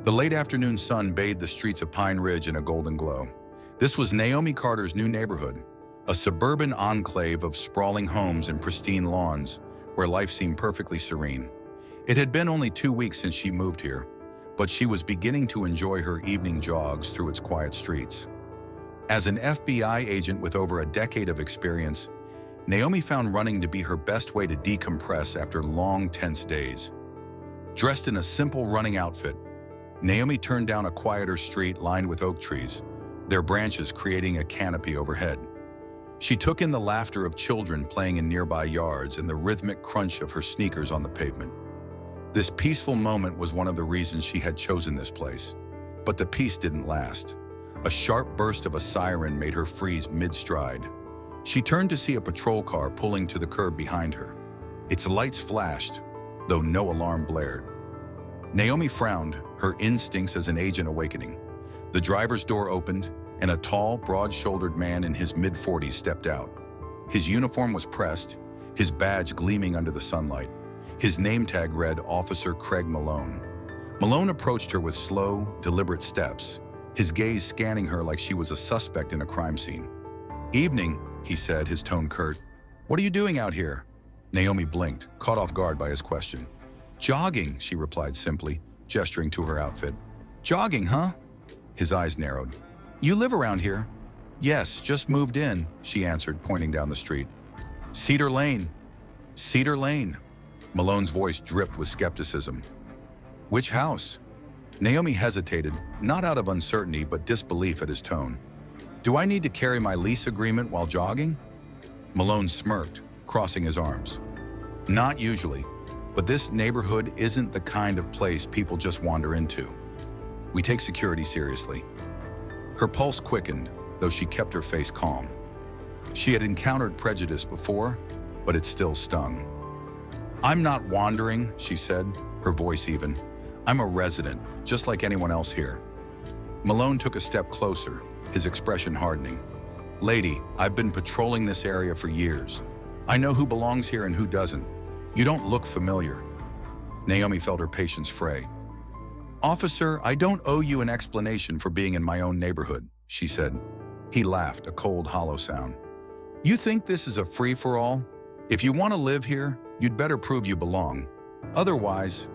The late afternoon sun bathed the streets of Pine Ridge in a golden glow. This was Naomi Carter's new neighborhood, a suburban enclave of sprawling homes and pristine lawns where life seemed perfectly serene. It had been only 2 weeks since she moved here, but she was beginning to enjoy her evening jogs through its quiet streets. As an FBI agent with over a decade of experience, Naomi found running to be her best way to decompress after long, tense days. Dressed in a simple running outfit, Naomi turned down a quieter street lined with oak trees, their branches creating a canopy overhead. She took in the laughter of children playing in nearby yards and the rhythmic crunch of her sneakers on the pavement. This peaceful moment was one of the reasons she had chosen this place. But the peace didn't last. A sharp burst of a siren made her freeze mid-stride. She turned to see a patrol car pulling to the curb behind her. Its lights flashed, though no alarm blared. Naomi frowned, her instincts as an agent awakening. The driver's door opened, and a tall, broad-shouldered man in his mid-40s stepped out. His uniform was pressed, his badge gleaming under the sunlight. His name tag read Officer Craig Malone. Malone approached her with slow, deliberate steps, his gaze scanning her like she was a suspect in a crime scene. "Evening," he said, his tone curt. "What are you doing out here?" Naomi blinked, caught off guard by his question. "Jogging," she replied simply, gesturing to her outfit. "Jogging, huh?" His eyes narrowed. "You live around here?" "Yes, just moved in," she answered, pointing down the street. "Cedar Lane." "Cedar Lane." Malone's voice dripped with skepticism. "Which house?" Naomi hesitated, not out of uncertainty but disbelief at his tone. "Do I need to carry my lease agreement while jogging?" Malone smirked, crossing his arms. "Not usually, but this neighborhood isn't the kind of place people just wander into. We take security seriously." Her pulse quickened, though she kept her face calm. She had encountered prejudice before, but it still stung. "I'm not wandering," she said, her voice even. "I'm a resident, just like anyone else here." Malone took a step closer, his expression hardening. "Lady, I've been patrolling this area for years. I know who belongs here and who doesn't. You don't look familiar." Naomi felt her patience fray. "Officer, I don't owe you an explanation for being in my own neighborhood," she said. He laughed, a cold, hollow sound. "You think this is a free-for-all? If you want to live here, you'd better prove you belong. Otherwise..."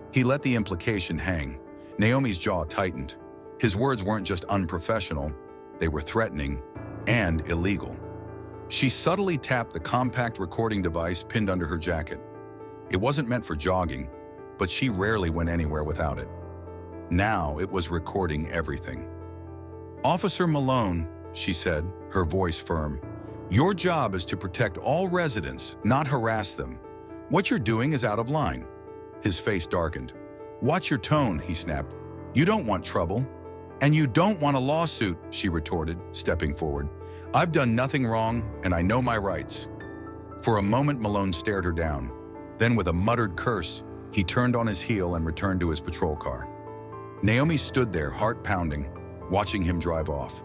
He let the implication hang. Naomi's jaw tightened. His words weren't just unprofessional, they were threatening and illegal. She subtly tapped the compact recording device pinned under her jacket. It wasn't meant for jogging, but she rarely went anywhere without it. Now it was recording everything. "Officer Malone," she said, her voice firm, "your job is to protect all residents, not harass them. What you're doing is out of line." His face darkened. "Watch your tone," he snapped. "You don't want trouble." "And you don't want a lawsuit," she retorted, stepping forward. "I've done nothing wrong, and I know my rights." For a moment, Malone stared her down. Then, with a muttered curse, he turned on his heel and returned to his patrol car. Naomi stood there, heart pounding, watching him drive off.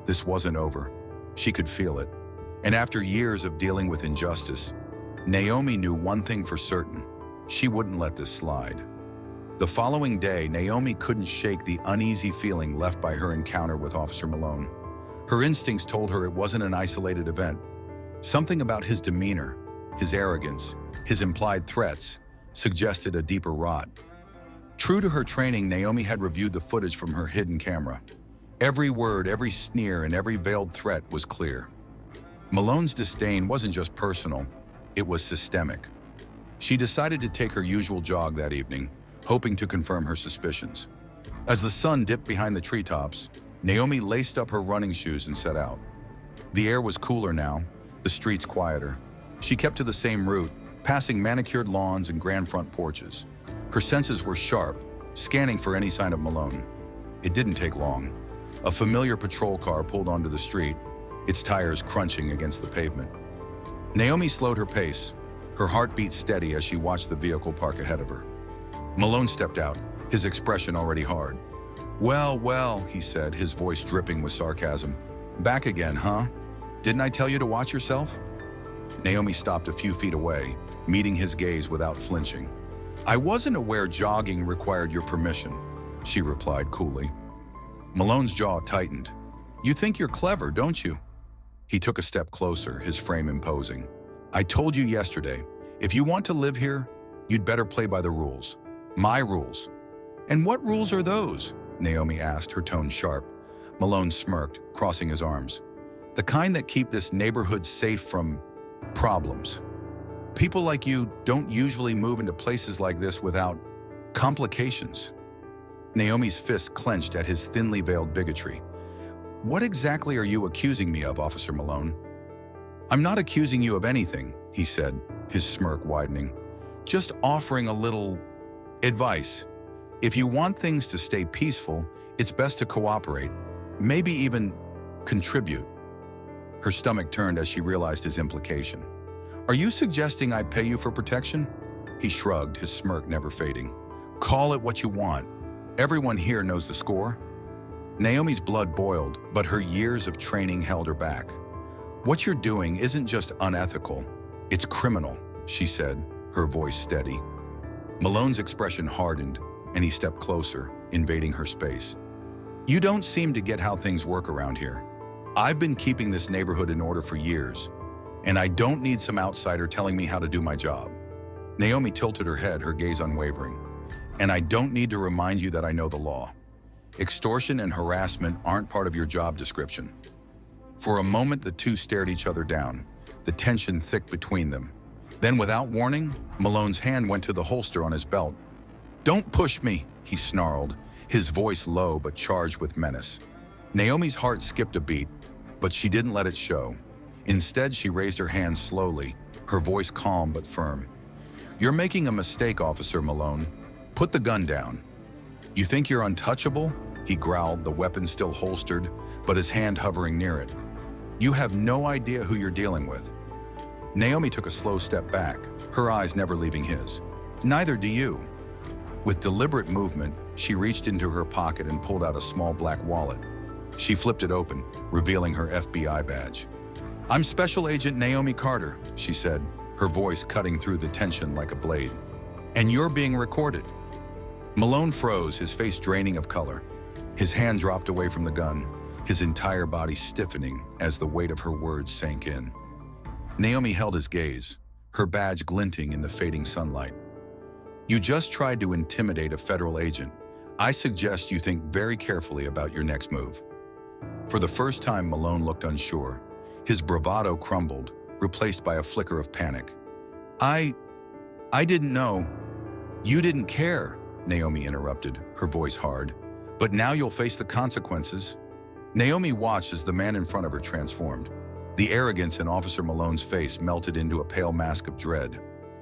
This wasn't over. She could feel it. And after years of dealing with injustice, Naomi knew one thing for certain. She wouldn't let this slide. The following day, Naomi couldn't shake the uneasy feeling left by her encounter with Officer Malone. Her instincts told her it wasn't an isolated event. Something about his demeanor, his arrogance, his implied threats, suggested a deeper rot. True to her training, Naomi had reviewed the footage from her hidden camera. Every word, every sneer, and every veiled threat was clear. Malone's disdain wasn't just personal, it was systemic. She decided to take her usual jog that evening, hoping to confirm her suspicions. As the sun dipped behind the treetops, Naomi laced up her running shoes and set out. The air was cooler now, the streets quieter. She kept to the same route, passing manicured lawns and grand front porches. Her senses were sharp, scanning for any sign of Malone. It didn't take long. A familiar patrol car pulled onto the street, its tires crunching against the pavement. Naomi slowed her pace, her heartbeat steady as she watched the vehicle park ahead of her. Malone stepped out, his expression already hard. "Well, well," he said, his voice dripping with sarcasm. "Back again, huh? Didn't I tell you to watch yourself?" Naomi stopped a few feet away, meeting his gaze without flinching. "I wasn't aware jogging required your permission. she replied coolly. Malone's jaw tightened. You think you're clever, don't you? He took a step closer, his frame imposing. I told you yesterday, if you want to live here, you'd better play by the rules. My rules. And what rules are those? Naomi asked, her tone sharp. Malone smirked, crossing his arms. The kind that keep this neighborhood safe from problems. People like you don't usually move into places like this without complications. Naomi's fist clenched at his thinly veiled bigotry. What exactly are you accusing me of, Officer Malone? I'm not accusing you of anything, he said, his smirk widening. Just offering a little advice. If you want things to stay peaceful, it's best to cooperate, maybe even contribute. Her stomach turned as she realized his implication. Are you suggesting I pay you for protection? He shrugged, his smirk never fading. Call it what you want. Everyone here knows the score. Naomi's blood boiled, but her years of training held her back. What you're doing isn't just unethical, it's criminal, she said, her voice steady. Malone's expression hardened, and he stepped closer, invading her space. You don't seem to get how things work around here. I've been keeping this neighborhood in order for years, and I don't need some outsider telling me how to do my job. Naomi tilted her head, her gaze unwavering. And I don't need to remind you that I know the law. Extortion and harassment aren't part of your job description. For a moment, the two stared each other down, the tension thick between them. Then, without warning, Malone's hand went to the holster on his belt. Don't push me, he snarled, his voice low but charged with menace. Naomi's heart skipped a beat, but she didn't let it show. Instead, she raised her hand slowly, her voice calm but firm. You're making a mistake, Officer Malone. Put the gun down. You think you're untouchable? He growled, the weapon still holstered, but his hand hovering near it. You have no idea who you're dealing with. Naomi took a slow step back, her eyes never leaving his. Neither do you. With deliberate movement, she reached into her pocket and pulled out a small black wallet. She flipped it open, revealing her FBI badge. I'm Special Agent Naomi Carter, she said, her voice cutting through the tension like a blade. And you're being recorded. Malone froze, his face draining of color. His hand dropped away from the gun, his entire body stiffening as the weight of her words sank in. Naomi held his gaze, her badge glinting in the fading sunlight. You just tried to intimidate a federal agent. I suggest you think very carefully about your next move. For the first time, Malone looked unsure. His bravado crumbled, replaced by a flicker of panic. I didn't know. You didn't care, Naomi interrupted, her voice hard. But now you'll face the consequences. Naomi watched as the man in front of her transformed. The arrogance in Officer Malone's face melted into a pale mask of dread.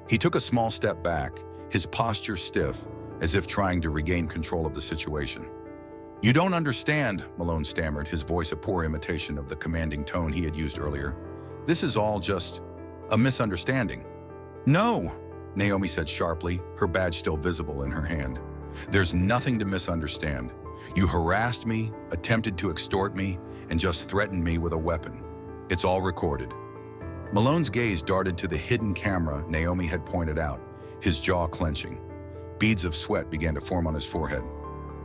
He took a small step back, his posture stiff, as if trying to regain control of the situation. You don't understand, Malone stammered, his voice a poor imitation of the commanding tone he had used earlier. This is all just a misunderstanding. No, Naomi said sharply, her badge still visible in her hand. There's nothing to misunderstand. You harassed me, attempted to extort me, and just threatened me with a weapon. It's all recorded. Malone's gaze darted to the hidden camera Naomi had pointed out, his jaw clenching. Beads of sweat began to form on his forehead.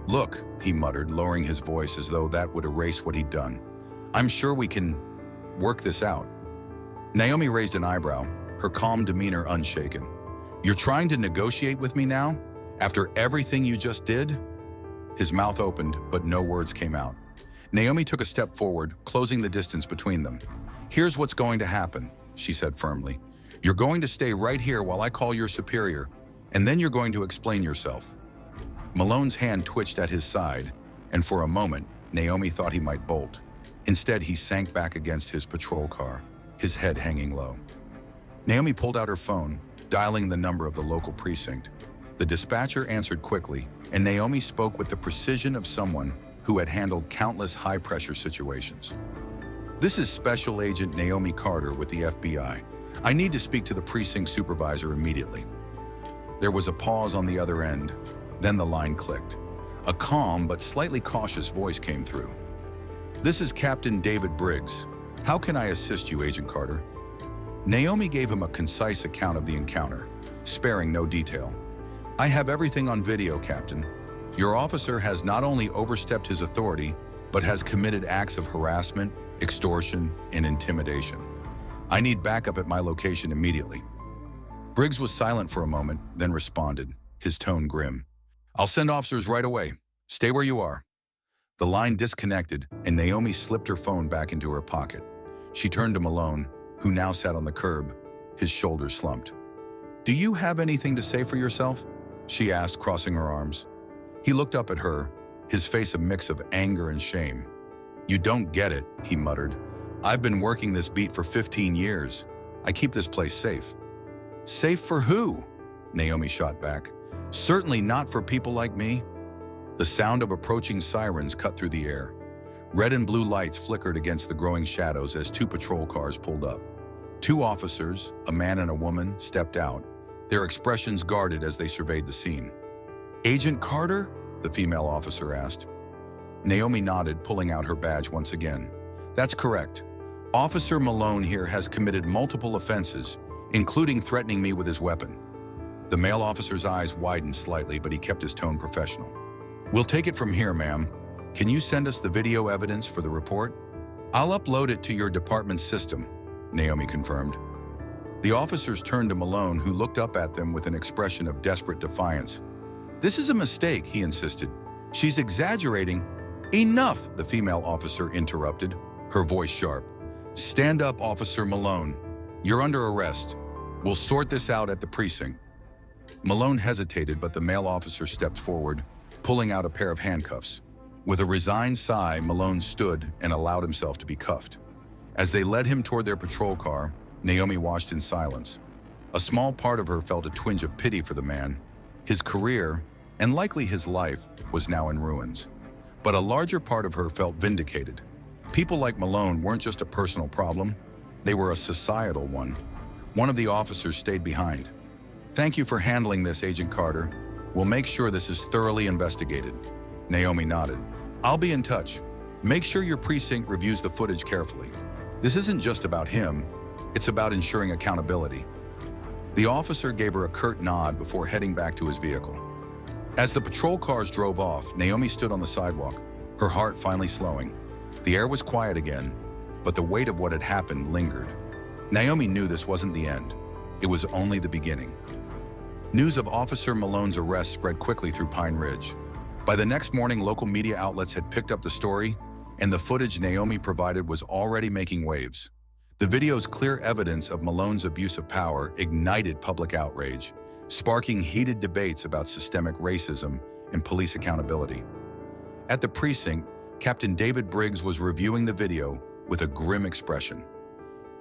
Look, he muttered, lowering his voice as though that would erase what he'd done. I'm sure we can work this out. Naomi raised an eyebrow, her calm demeanor unshaken. You're trying to negotiate with me now? After everything you just did? His mouth opened, but no words came out. Naomi took a step forward, closing the distance between them. Here's what's going to happen, she said firmly. You're going to stay right here while I call your superior, and then you're going to explain yourself. Malone's hand twitched at his side, and for a moment, Naomi thought he might bolt. Instead, he sank back against his patrol car, his head hanging low. Naomi pulled out her phone, dialing the number of the local precinct. The dispatcher answered quickly, and Naomi spoke with the precision of someone who had handled countless high-pressure situations. This is Special Agent Naomi Carter with the FBI. I need to speak to the precinct supervisor immediately. There was a pause on the other end, then the line clicked. A calm but slightly cautious voice came through. This is Captain David Briggs. How can I assist you, Agent Carter? Naomi gave him a concise account of the encounter, sparing no detail. I have everything on video, Captain. Your officer has not only overstepped his authority, but has committed acts of harassment, extortion, and intimidation. I need backup at my location immediately." Briggs was silent for a moment, then responded, his tone grim. "I'll send officers right away. Stay where you are." The line disconnected, and Naomi slipped her phone back into her pocket. She turned to Malone, who now sat on the curb, his shoulders slumped. "Do you have anything to say for yourself?" she asked, crossing her arms. He looked up at her, his face a mix of anger and shame. "You don't get it," he muttered. "I've been working this beat for 15 years. I keep this place safe." "Safe for who?" Naomi shot back. "Certainly not for people like me." The sound of approaching sirens cut through the air. Red and blue lights flickered against the growing shadows as 2 patrol cars pulled up. 2 officers, a man and a woman, stepped out, their expressions guarded as they surveyed the scene. "Agent Carter?" the female officer asked. Naomi nodded, pulling out her badge once again. "That's correct. Officer Malone here has committed multiple offenses, including threatening me with his weapon." The male officer's eyes widened slightly, but he kept his tone professional. "We'll take it from here, ma'am. Can you send us the video evidence for the report?" "I'll upload it to your department's system," Naomi confirmed. The officers turned to Malone, who looked up at them with an expression of desperate defiance. "This is a mistake," he insisted. "She's exaggerating." "Enough," the female officer interrupted, her voice sharp. "Stand up, Officer Malone. You're under arrest. We'll sort this out at the precinct." Malone hesitated, but the male officer stepped forward, pulling out a pair of handcuffs. With a resigned sigh, Malone stood and allowed himself to be cuffed. As they led him toward their patrol car, Naomi watched in silence. A small part of her felt a twinge of pity for the man. His career, and likely his life, was now in ruins. But a larger part of her felt vindicated. People like Malone weren't just a personal problem, they were a societal one. One of the officers stayed behind. "Thank you for handling this, Agent Carter. We'll make sure this is thoroughly investigated." Naomi nodded. "I'll be in touch. Make sure your precinct reviews the footage carefully. This isn't just about him, it's about ensuring accountability." The officer gave her a curt nod before heading back to his vehicle. As the patrol cars drove off, Naomi stood on the sidewalk, her heart finally slowing. The air was quiet again, but the weight of what had happened lingered. Naomi knew this wasn't the end. It was only the beginning. News of Officer Malone's arrest spread quickly through Pine Ridge. By the next morning, local media outlets had picked up the story, and the footage Naomi provided was already making waves. The video's clear evidence of Malone's abuse of power ignited public outrage, sparking heated debates about systemic racism and police accountability. At the precinct, Captain David Briggs was reviewing the video with a grim expression.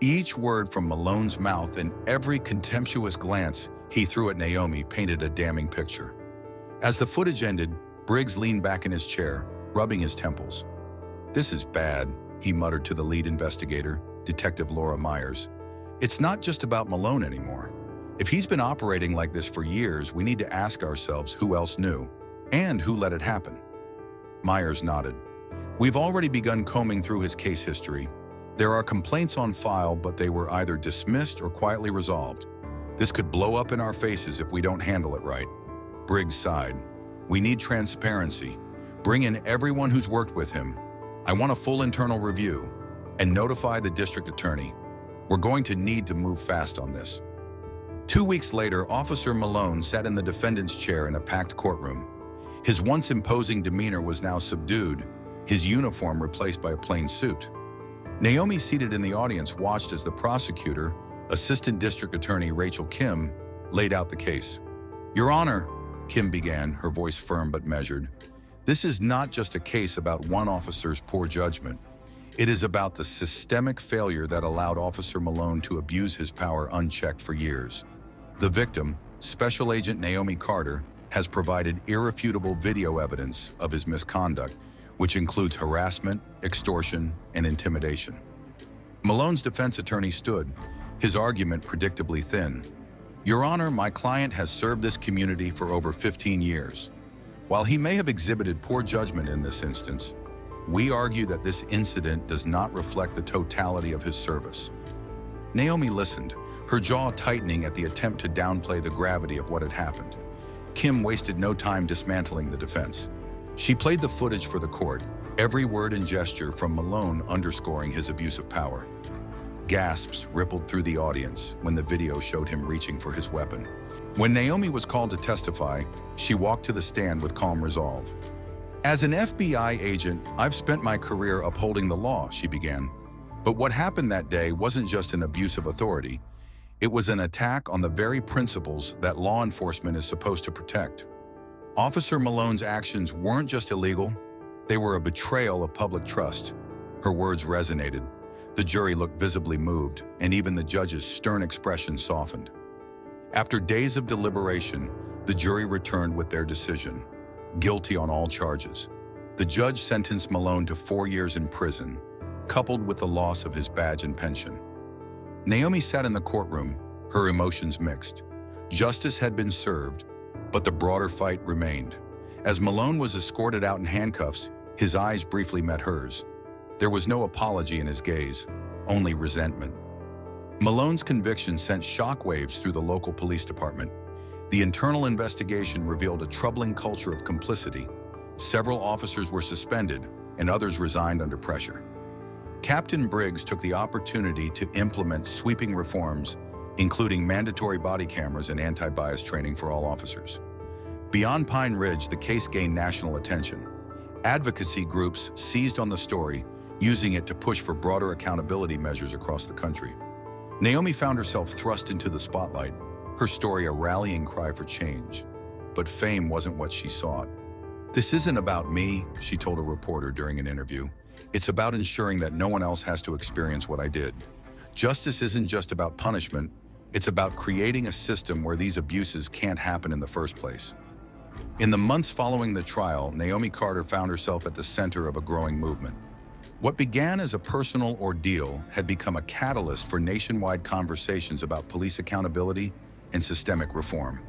Each word from Malone's mouth and every contemptuous glance he threw at Naomi painted a damning picture. As the footage ended, Briggs leaned back in his chair, rubbing his temples. "This is bad," he muttered to the lead investigator, Detective Laura Myers. "It's not just about Malone anymore. If he's been operating like this for years, we need to ask ourselves who else knew, and who let it happen." Myers nodded. "We've already begun combing through his case history. There are complaints on file, but they were either dismissed or quietly resolved. This could blow up in our faces if we don't handle it right." Briggs sighed. "We need transparency. Bring in everyone who's worked with him. I want a full internal review. And notify the district attorney. We're going to need to move fast on this." 2 weeks later, Officer Malone sat in the defendant's chair in a packed courtroom. His once imposing demeanor was now subdued, his uniform replaced by a plain suit. Naomi, seated in the audience, watched as the prosecutor, Assistant District Attorney Rachel Kim, laid out the case. "Your Honor," Kim began, her voice firm but measured, "this is not just a case about one officer's poor judgment. It is about the systemic failure that allowed Officer Malone to abuse his power unchecked for years. The victim, Special Agent Naomi Carter, has provided irrefutable video evidence of his misconduct, which includes harassment, extortion, and intimidation." Malone's defense attorney stood, his argument predictably thin. "Your Honor, my client has served this community for over 15 years. While he may have exhibited poor judgment in this instance, we argue that this incident does not reflect the totality of his service." Naomi listened, her jaw tightening at the attempt to downplay the gravity of what had happened. Kim wasted no time dismantling the defense. She played the footage for the court, every word and gesture from Malone underscoring his abuse of power. Gasps rippled through the audience when the video showed him reaching for his weapon. When Naomi was called to testify, she walked to the stand with calm resolve. "As an FBI agent, I've spent my career upholding the law," she began. But what happened that day wasn't just an abuse of authority. It was an attack on the very principles that law enforcement is supposed to protect. Officer Malone's actions weren't just illegal, they were a betrayal of public trust. Her words resonated. The jury looked visibly moved, and even the judge's stern expression softened. After days of deliberation, the jury returned with their decision. Guilty on all charges. The judge sentenced Malone to 4 years in prison, coupled with the loss of his badge and pension. Naomi sat in the courtroom, her emotions mixed. Justice had been served, but the broader fight remained. As Malone was escorted out in handcuffs, his eyes briefly met hers. There was no apology in his gaze, only resentment. Malone's conviction sent shockwaves through the local police department. The internal investigation revealed a troubling culture of complicity. Several officers were suspended, and others resigned under pressure. Captain Briggs took the opportunity to implement sweeping reforms, including mandatory body cameras and anti-bias training for all officers. Beyond Pine Ridge, the case gained national attention. Advocacy groups seized on the story, using it to push for broader accountability measures across the country. Naomi found herself thrust into the spotlight, her story a rallying cry for change. But fame wasn't what she sought. "This isn't about me," she told a reporter during an interview. "It's about ensuring that no one else has to experience what I did. Justice isn't just about punishment, it's about creating a system where these abuses can't happen in the first place." In the months following the trial, Naomi Carter found herself at the center of a growing movement. What began as a personal ordeal had become a catalyst for nationwide conversations about police accountability and systemic reform.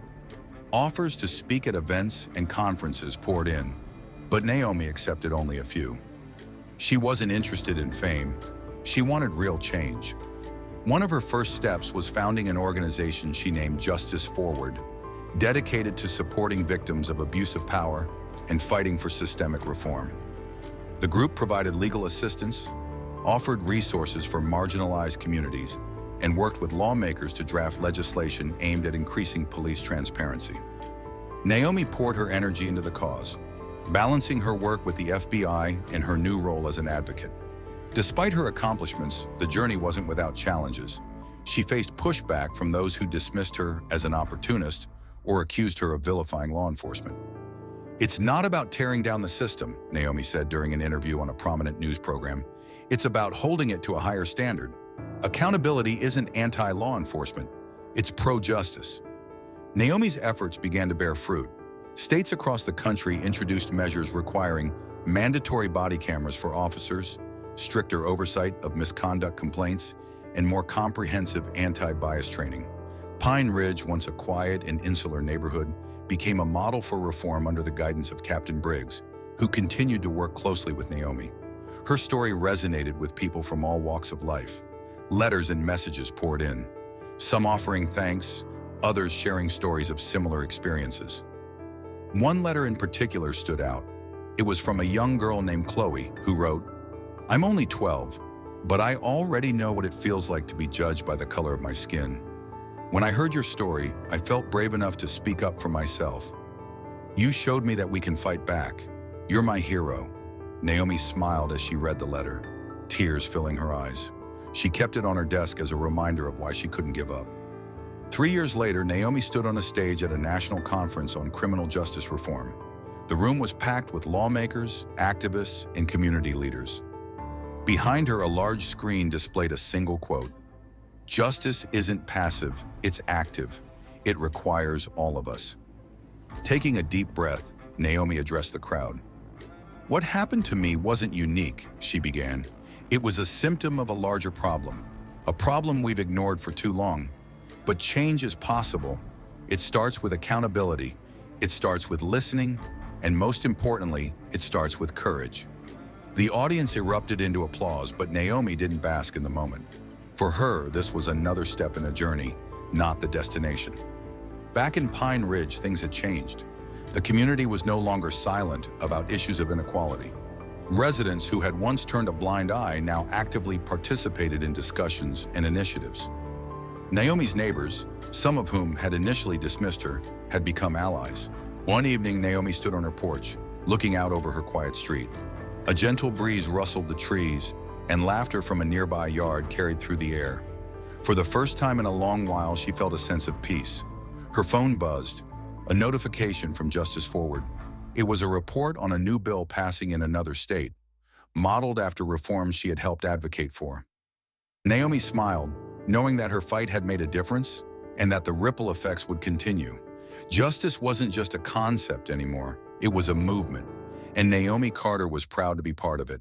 Offers to speak at events and conferences poured in, but Naomi accepted only a few. She wasn't interested in fame, she wanted real change. One of her first steps was founding an organization she named Justice Forward, dedicated to supporting victims of abuse of power and fighting for systemic reform. The group provided legal assistance, offered resources for marginalized communities, and worked with lawmakers to draft legislation aimed at increasing police transparency. Naomi poured her energy into the cause, balancing her work with the FBI and her new role as an advocate. Despite her accomplishments, the journey wasn't without challenges. She faced pushback from those who dismissed her as an opportunist or accused her of vilifying law enforcement. "It's not about tearing down the system," Naomi said during an interview on a prominent news program. "It's about holding it to a higher standard. Accountability isn't anti-law enforcement, it's pro-justice." Naomi's efforts began to bear fruit. States across the country introduced measures requiring mandatory body cameras for officers, stricter oversight of misconduct complaints, and more comprehensive anti-bias training. Pine Ridge, once a quiet and insular neighborhood, became a model for reform under the guidance of Captain Briggs, who continued to work closely with Naomi. Her story resonated with people from all walks of life. Letters and messages poured in, some offering thanks, others sharing stories of similar experiences. One letter in particular stood out. It was from a young girl named Chloe, who wrote, "I'm only 12, but I already know what it feels like to be judged by the color of my skin. When I heard your story, I felt brave enough to speak up for myself. You showed me that we can fight back. You're my hero." Naomi smiled as she read the letter, tears filling her eyes. She kept it on her desk as a reminder of why she couldn't give up. 3 years later, Naomi stood on a stage at a national conference on criminal justice reform. The room was packed with lawmakers, activists, and community leaders. Behind her, a large screen displayed a single quote: "Justice isn't passive, it's active. It requires all of us." Taking a deep breath, Naomi addressed the crowd. "What happened to me wasn't unique," she began. "It was a symptom of a larger problem, a problem we've ignored for too long. But change is possible. It starts with accountability, it starts with listening, and most importantly, it starts with courage." The audience erupted into applause, but Naomi didn't bask in the moment. For her, this was another step in a journey, not the destination. Back in Pine Ridge, things had changed. The community was no longer silent about issues of inequality. Residents who had once turned a blind eye now actively participated in discussions and initiatives. Naomi's neighbors, some of whom had initially dismissed her, had become allies. One evening, Naomi stood on her porch, looking out over her quiet street. A gentle breeze rustled the trees, and laughter from a nearby yard carried through the air. For the first time in a long while, she felt a sense of peace. Her phone buzzed, a notification from Justice Forward. It was a report on a new bill passing in another state, modeled after reforms she had helped advocate for. Naomi smiled, knowing that her fight had made a difference and that the ripple effects would continue. Justice wasn't just a concept anymore, it was a movement, and Naomi Carter was proud to be part of it.